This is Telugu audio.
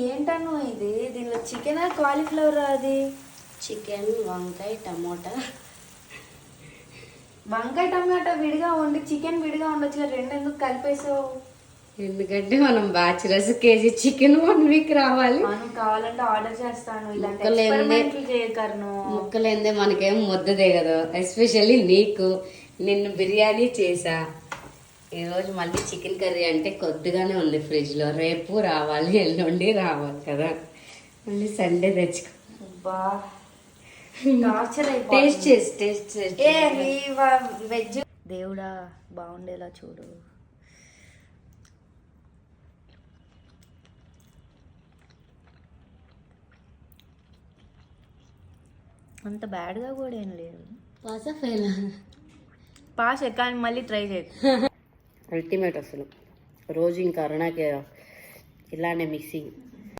ఏంటను ఇది? దీనిలో చికెన్ కాలీఫ్లవర్ అది? చికెన్, వంకాయ, టమోటా. వంకాయ టమాటా విడిగా వండి చికెన్ విడిగా ఉండొచ్చు, రెండు ఎందుకు కలిపేసావు? ఎందుకంటే మనం బ్యాచిలర్స్ కేజీ చికెన్ 1 వీక్ రావాలి. మనం కావాలంటే ఆర్డర్ చేస్తాను. ముక్కలేందే మనకేం ముద్ద దిగదు. ఎస్పెషల్లీ నీకు. నిన్ను బిర్యానీ చేసా, ఈరోజు మళ్ళీ చికెన్ కర్రీ అంటే కొద్దిగానే ఉంది ఫ్రిడ్జ్లో. రేపు రావాలి, ఎల్లుండి రావాలి కదా, మళ్ళీ సండే తెచ్చుకో. టేస్ట్ చేసి వెజ్ దేవుడా బాగుండేలా చూడు. అంత బ్యాడ్గా కూడా ఏం లేదు. పాసా ఫెయిలా? పాస్ కానీ మళ్ళీ ట్రై చేయ. అల్టిమేట్ అసలు. రోజు ఇంకా అరుణాకి ఇలానే మిక్సింగ్.